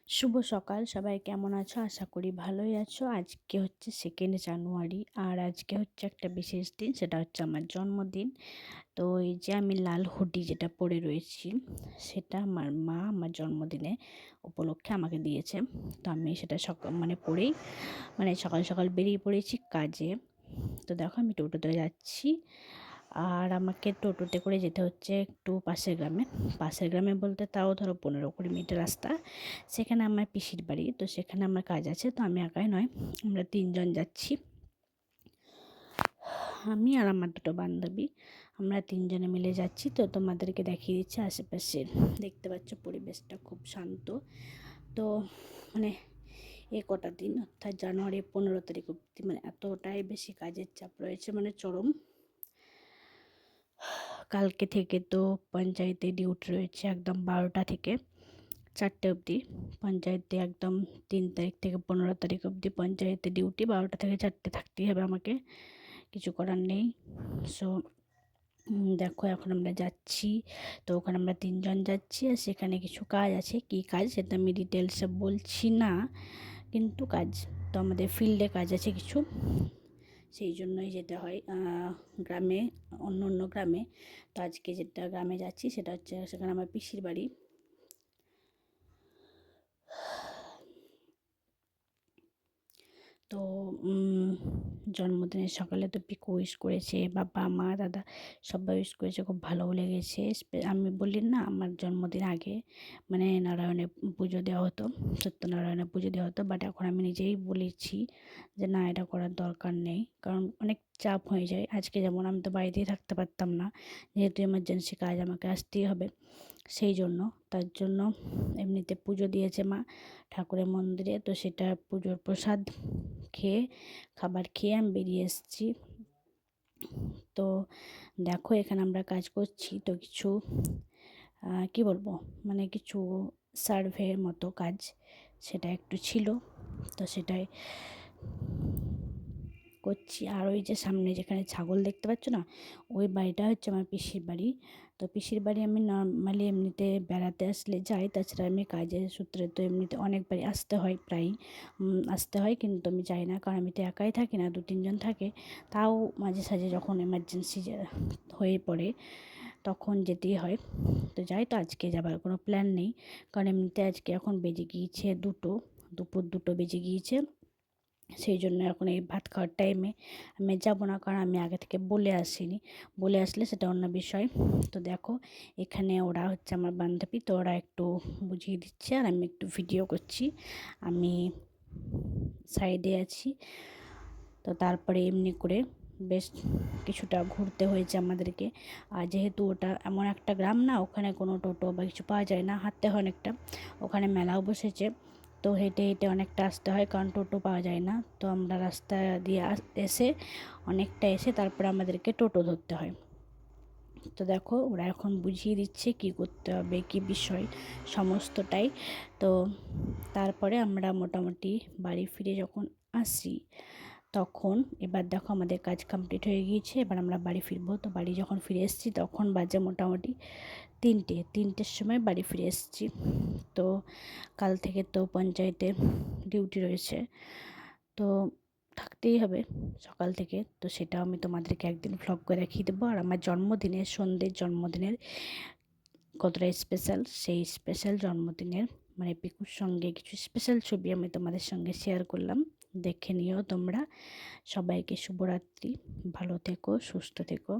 শুভ সকাল, সবাই কেমন আছো? আশা করি ভালোই আছো। আজকে হচ্ছে 2nd জানুয়ারি, আর আজকে হচ্ছে একটা বিশেষ দিন, সেটা হচ্ছে আমার জন্মদিন। তো এই যে আমি লাল হুডি যেটা পরে রয়েছি, সেটা আমার মা আমার জন্মদিনে উপলক্ষে আমাকে দিয়েছে। তো আমি সেটা পরেই সকাল সকাল বেরিয়ে পড়েছি কাজে। তো দেখো আমি টোটোতে যাচ্ছি, আর আমাকে টোটোতে করে যেতে হচ্ছে একটু পাশের গ্রামে বলতে তাও ধরো 15-20 মিনিটের রাস্তা। সেখানে আমার পিসির বাড়ি, তো সেখানে আমার কাজ আছে। তো আমি একাই নয়, আমরা 3জন যাচ্ছি। আমি আর আমার দুটো বান্ধবী, আমরা 3জনে মিলে যাচ্ছি। তো তোমাদেরকে দেখিয়ে দিচ্ছি আশেপাশের, দেখতে পাচ্ছ পরিবেশটা খুব শান্ত। তো মানে এই কটা দিন অর্থাৎ জানুয়ারি 15 তারিখ অবধি এতটাই বেশি কাজের চাপ রয়েছে, চরম। কালকে থেকে তো পঞ্চায়েতে ডিউটি রয়েছে একদম 12টা থেকে 4টে অবধি। পঞ্চায়েতে একদম 3 তারিখ থেকে 15 তারিখ অবধি পঞ্চায়েতে ডিউটি, 12টা থেকে 4টে থাকতেই হবে আমাকে, কিছু করার নেই। সো দেখো এখন আমরা যাচ্ছি। তো ওখানে আমরা 3জন যাচ্ছি, আর সেখানে কিছু কাজ আছে। কি কাজ সেটা আমি ডিটেলসে বলছি না, কিন্তু কাজ তো আমাদের ফিল্ডে কাজ আছে কিছু, সেই জন্যই যেতে হয় গ্রামে, অন্য অন্য গ্রামে। তো আজকে যেটা গ্রামে যাচ্ছি সেটা হচ্ছে, সেখানে আমার পিসির বাড়ি। তো জন্মদিনের সকালে তো পিকু উইশ করেছে, বাবা মা দাদা সবাই উইশ করেছে, খুব ভালোও লেগেছে। আমি বলি না, আমার জন্মদিন আগে নারায়ণের পুজো দেওয়া হতো, সত্যনারায়ণের পুজো দেওয়া হতো, বাট এখন আমি নিজেই বলেছি যে না, এটা করার দরকার নেই, কারণ অনেক চাপ হয়ে যায়। আজকে যেমন আমি তো বাড়িতেই থাকতে পারতাম না, যেহেতু এমার্জেন্সি কাজ আমাকে আসতেই হবে, সেই জন্য তার জন্য এমনিতে পুজো দিয়েছে মা ঠাকুরের মন্দিরে। তো সেটা পুজোর প্রসাদ খেয়ে, খাবার খেয়ে আমি বেরিয়ে এসেছি। তো দেখো এখানে আমরা কাজ করছি, তো কিছু কি বলবো, কিছু সার্ভের মতো কাজ, সেটা একটু ছিল, তো সেটাই করছি। আর ওই যে সামনে যেখানে ছাগল দেখতে পাচ্ছ না, ওই বাড়িটা হচ্ছে আমার পিসির বাড়ি। তো পিসির বাড়ি আমি নর্মালি এমনিতে বেড়াতে আসলে যাই, তাছাড়া আমি কাজের সূত্রে তো এমনিতে অনেকবারই আসতে হয়, প্রায়ই আসতে হয়, কিন্তু আমি যাই না, কারণ আমি তো একাই থাকি না, 2-3জন থাকে। তাও মাঝে সাঝে যখন এমার্জেন্সি হয়ে পড়ে তখন যেতেই হয়, তো যাই। তো আজকে যাবার কোনো প্ল্যান নেই, কারণ এমনিতে আজকে এখন বেজে গিয়েছে 2টো, দুপুর 2টো বেজে গিয়েছে। সেই জন্য এখন এই ভাত খাওয়ার টাইমে আমি যাব না, কারণ আমি আগে থেকে বলে আসিনি, বলে আসলে সেটা অন্য বিষয়। তো দেখো এখানে ওরা হচ্ছে আমার বান্ধবী, তো ওরা একটু বুঝিয়ে দিচ্ছে আর আমি একটু ভিডিও করছি, আমি সাইডে আছি। তো তারপরে এমনি করে বেশ কিছুটা ঘুরতে হয়েছে আমাদেরকে। আর যেহেতু ওটা এমন একটা গ্রাম না, ওখানে কোনো টোটো বা কিছু পাওয়া যায় না, হাঁটতে হয় অনেকটা। ওখানে মেলাও বসেছে, তো হেঁটে হেঁটে অনেকটা আসতে হয়, কারণ টোটো পাওয়া যায় না। তো আমরা রাস্তা দিয়ে এসে অনেকটা এসে তারপরে আমাদেরকে টোটো ধরতে হয়। তো দেখো ওরা এখন বুঝিয়ে দিচ্ছে কি করতে হবে, কি বিষয় সমস্তটাই। তো তারপরে আমরা মোটামুটি বাড়ি ফিরে যখন আসি, তখন এবার দেখো আমাদের কাজ কমপ্লিট হয়ে গিয়েছে, এবার আমরা বাড়ি ফিরবো। তো বাড়ি যখন ফিরে এসেছি তখন বাজে মোটামুটি 3টের সময় বাড়ি ফিরে এসেছি। তো কাল থেকে তো পঞ্চায়েতে ডিউটি রয়েছে, তো থাকতেই হবে সকাল থেকে। তো সেটাও আমি তোমাদেরকে একদিন ভ্লগ করে দেখিয়ে দেবো। আর আমার জন্মদিনের কতটা স্পেশাল, সেই স্পেশাল জন্মদিনের পিকুর সঙ্গে কিছু স্পেশাল ছবি আমি তোমাদের সঙ্গে শেয়ার করলাম, দেখে নিও তোমরা। সবাইকে শুভরাত্রি, ভালো থেকো, সুস্থ থেকো।